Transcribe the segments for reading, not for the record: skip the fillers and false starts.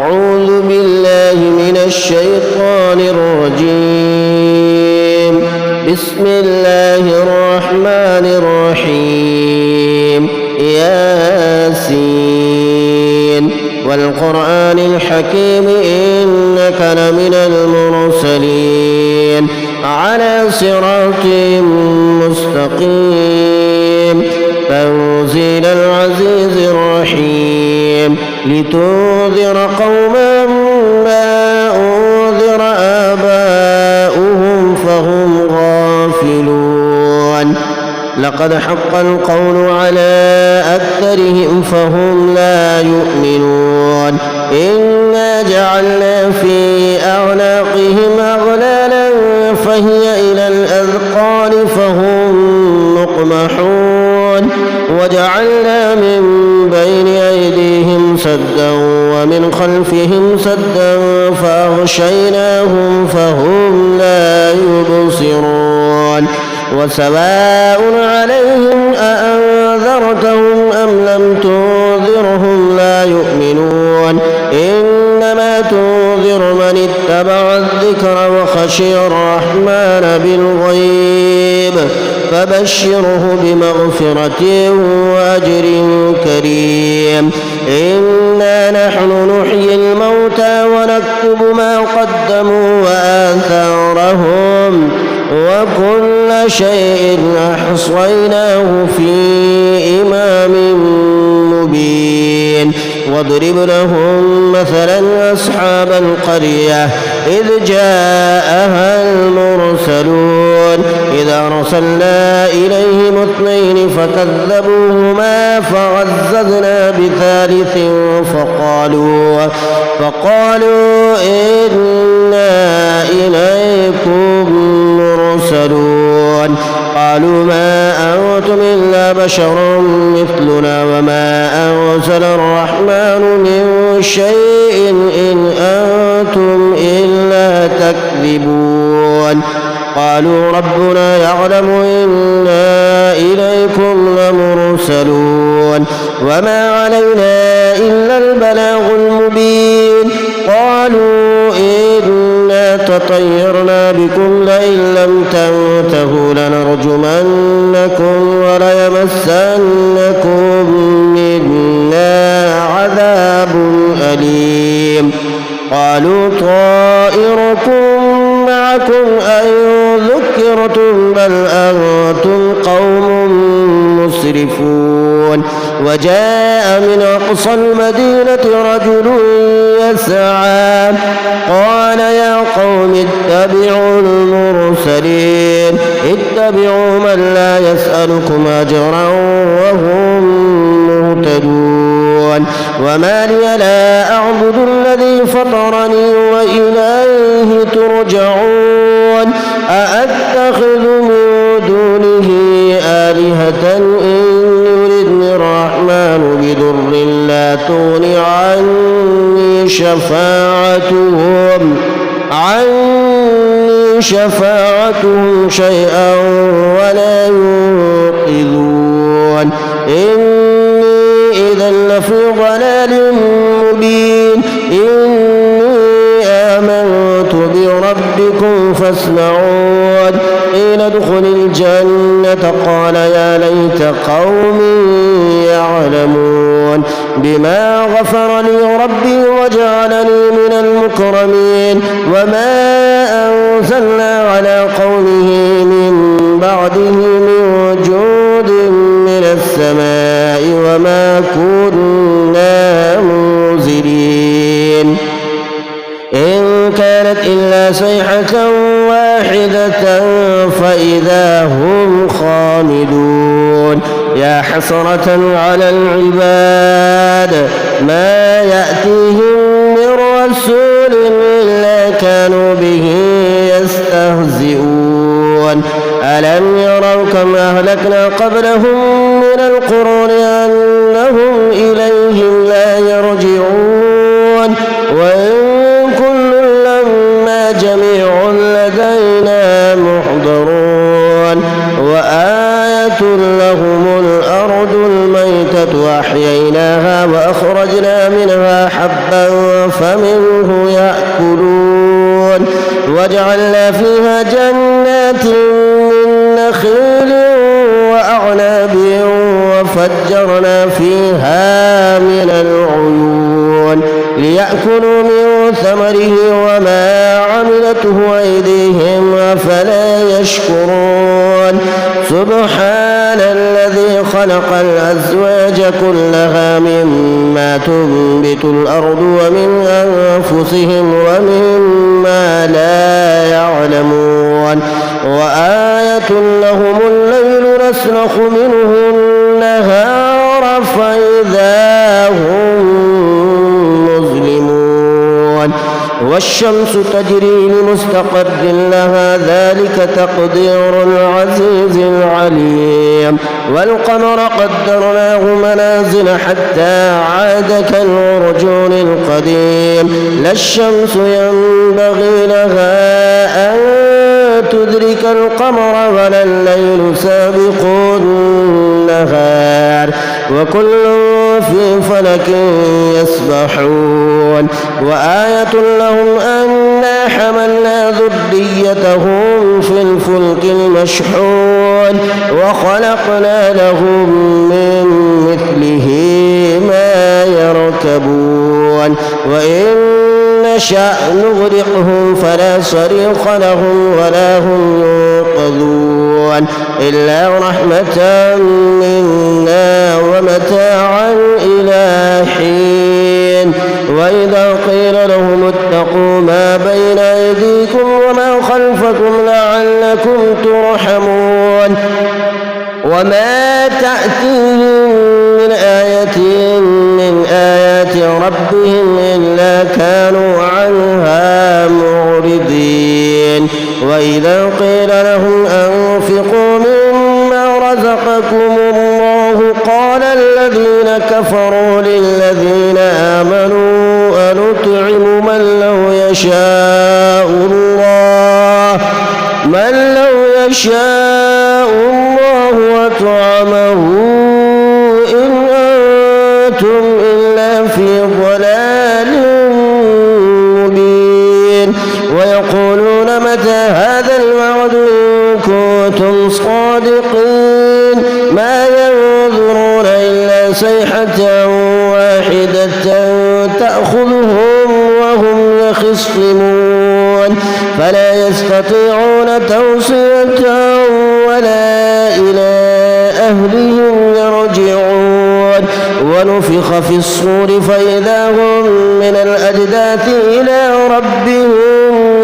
أعوذ بالله من الشيطان الرجيم. بسم الله الرحمن الرحيم. ياسين والقرآن الحكيم إنك لمن المرسلين على صراط مستقيم تنزيل العزيز الرحيم لتنذر قوما ما أنذر آباؤهم فهم غافلون. لقد حق القول على أكثرهم فهم لا يؤمنون. إنا جعلنا في أعناقهم أغلالا فهي إلى الأذقان فهم مقمحون. وجعلنا من بين أيديهم سدا ومن خلفهم سدا فأغشيناهم فهم لا يبصرون. وسواء عليهم أأنذرتهم أم لم تنذرهم لا يؤمنون. إنما تنذر من اتبع الذكر وخشي الرحمن بالغيب فبشره بمغفرة وأجر كريم. إنا نحن نحيي الموتى ونكتب ما قدموا وآثارهم وكل شيء أحصيناه في إمام مبين. واضرب لهم مثلا أصحاب القرية إذ جاءها المرسلون إذ أرسلنا إليهم اثنين فكذبوهما فعززنا بثالث فقالوا إنا إليكم مرسلون. قالوا ما أنتم إلا بشر مثلنا وما أنزل الرحمن من شيء إن أنتم إلا تكذبون. قالوا ربنا يعلم إنا إليكم لمرسلون وما علينا إلا البلاغ المبين. قالوا إنا تطيرنا بكم لئن لم تنتهوا لنرجمنكم وليمسنكم منا عذاب أليم. قالوا طائركم معكم أن ذكرتم بل أنتم قوم مسرفون. وجاء من أقصى المدينة رجل يسعى قال يا قوم اتبعوا المرسلين اتبعوا من لا يسألكم أجرا وهم مهتدون. وما لي لا أعبد الذي فطرني وإليه ترجعون. أأتخذ من دونه آلهة إن يردني الرحمن بضر لا تغني عني شفاعتهم شيئا ولا ينقذون. إني إذا لفي ضلال مبين. إني آمنت بربكم فاسمعون. قيل ادخل الجنة قال يا ليت قومي يعلمون بما غفر لي ربي وجعلني من المكرمين. وما أنزلنا على قومه من بعده من جود من السماء وما كنا منزلين. إن كانت إلا صيحة واحدة فإذا هم خامدون. يا حسرة على العباد ما يأتيهم من رسول إلا كانوا به يستهزئون. ألم يروا كم أهلكنا قبلهم من القرون أنهم إليهم لا يرجعون. وإن كل لما جميع لدينا محضرون. وآية لهم الأرض الميتة أحييناها وأخرجنا منها حبا فمنه يأكلون وجعلنا فيها جنات من نخيل وأعناب وفجرنا فيها من العيون ليأكلوا من ثمره وما عملته أيديهم أفلا يشكرون سبحان الذي خلق الأزواج كلها مما تنبت الأرض ومن أنفسهم ومما لا يعلمون وآية لهم الليل نسلخ منه النهار فإذا هم مظلمون والشمس تجري لمستقر لها ذلك تقدير العزيز العليم والقمر قدرناه منازل حتى عاد كالعرجون القديم لا الشمس ينبغي لها أن تدرك القمر ولا الليل سابق النهار وكل في فلك يسبحون وآية لهم أنا حملنا ذريتهم في الفلك المشحون وخلقنا لهم من مثله ما يركبون وإن نشأ نغرقهم فلا صريخ لهم ولا هم ينقذون إلا رحمة منا ومتاعا إلى حين وإذا قيل لهم اتقوا ما بين أيديكم وما خلفكم لعلكم ترحمون وما تأتيهم من آية من آيات ربهم إلا كانوا عنها معرضين وإذا قيل لهم أنفقوا مما رزقكم الله قال الذين كفروا للذين آمنوا أنطعم من لو يشاء الله أطعمه إن أنتم إلا في ضلال مبين ويقولون متى هذا الوعد إن كنتم صادقين ما ينظرون إلا صيحة واحدة تأخذهم وهم يخصمون فلا يستطيعون توصية ولا إلى أهلهم يرجعون ونفخ في الصور فإذا هم من الأجداث إلى ربهم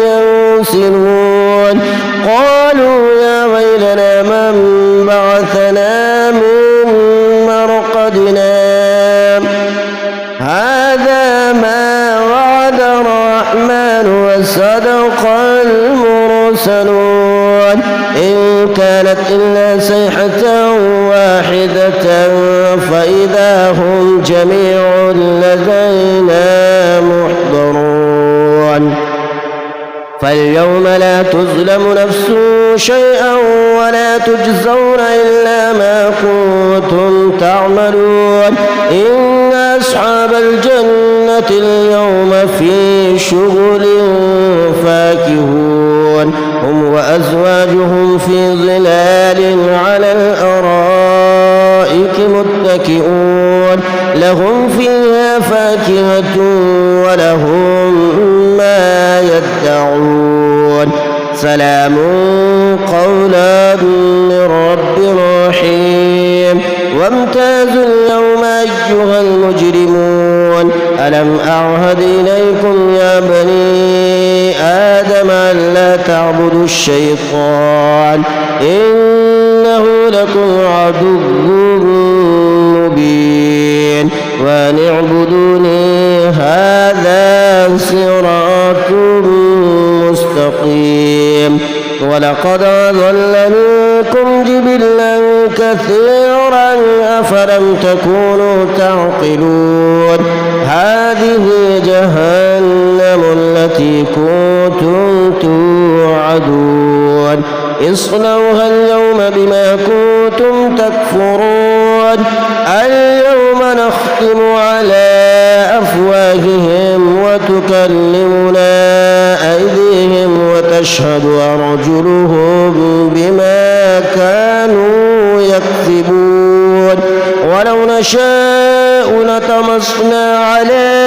ينسلون قالوا يا ويلنا من بعثنا من مرقدنا هذا ما وعد الرحمن وصدق المرسلون إن كانت إلا صيحة واحدة فإذا هم جميع لدينا محضرون فاليوم لا تظلم نفس شيئا ولا تجزون إلا ما كنتم تعملون إن أصحاب الجنة اليوم في شغل فاكهون هم وأزواجهم في ظلال على الأرائك متكئون لهم فيها فاكهة ولهم ما يدعون سلام قولا من رب رحيم وامتازوا اليوم أيها المجرمون ألم أعهد إليكم يا بني آدم ألا تعبدوا الشيطان إنه لكم عدو مبين وأن اعبدوني هذا صراط مستقيم ولقد أضل منكم جبلا كثيرا أفلم تكونوا تعقلون هذه جهنم التي كنتم توعدون اصلوها اليوم بما كنتم تكفرون اليوم نختم على أفواههم تكلمنا أيديهم وتشهد أرجلهم بما كانوا يكسبون ولو نشاء لطمسنا على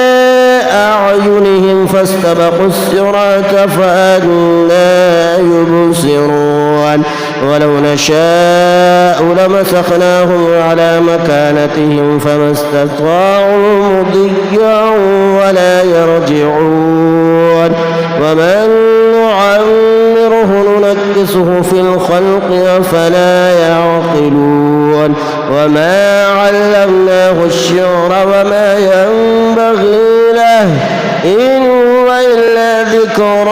أعينهم فاستبقوا الصراط فأنى يبصرون ولو نشاء لمسخناهم على مكانتهم فما استطاعوا مضيا ولا يرجعون ومن نعمره ننكسه في الخلق أفلا يعقلون وما علمناه الشعر وما ينبغي له إن هو إلا ذكر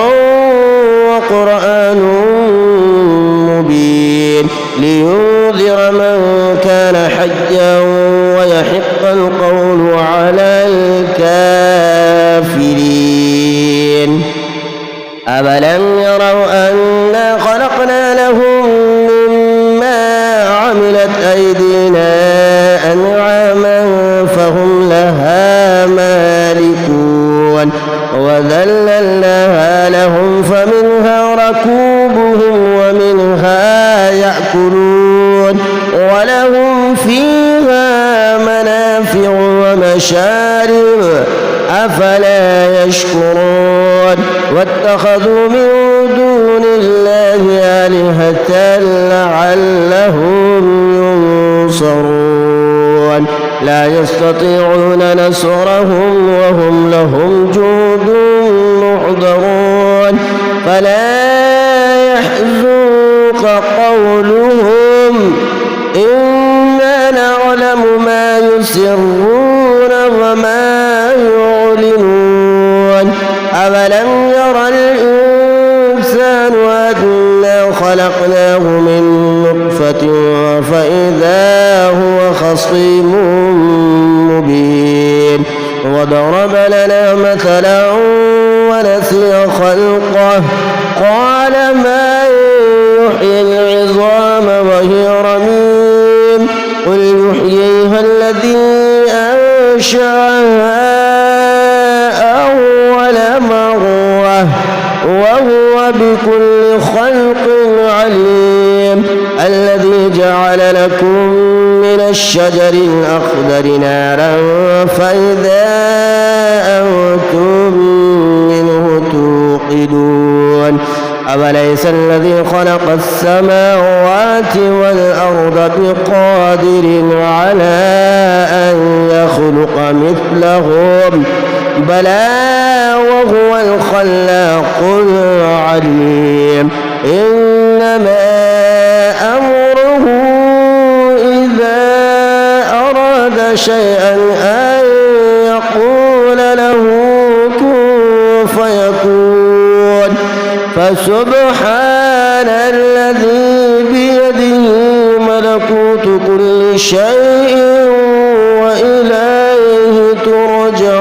وقرآن مبين لينذر من كان حيا ويحق القول على الكافرين أفلم يروا أنا خلقنا لهم مما عملت أيدينا أنعاما فهم لها مالكون وذللناها لهم فمنها ركوبهم ومنها يأكلون ولهم فيها منافع ومشارب أفلا يشكرون واتخذوا من دون الله آلهة لعلهم ينصرون لا يستطيعون نصرهم وهم لهم جند محضرون فلا يحزنك قولهم إنا نعلم ما يسرون وما يعلنون أولم ير الإنسان أنا خلقناه من نطفة فإذا هو خصيم مبين وضرب لنا مثلا ونسي خلقه قال من يحيي العظام وهي رميم قل يحييها الذي أنشأها أول مرة وهو بكل خلق عليم الذي جعل لكم من الشجر الأخضر نارا فإذا أنتم منه توقدون أوليس الذي خلق السماوات والأرض بقادر على أن يخلق مثلهم بلى وهو الخلاق العليم إنما أمره إذا أراد شيئا أن يقول له كن فيكون فسبحان الذي بيده ملكوت كل شيء وإليه ترجعون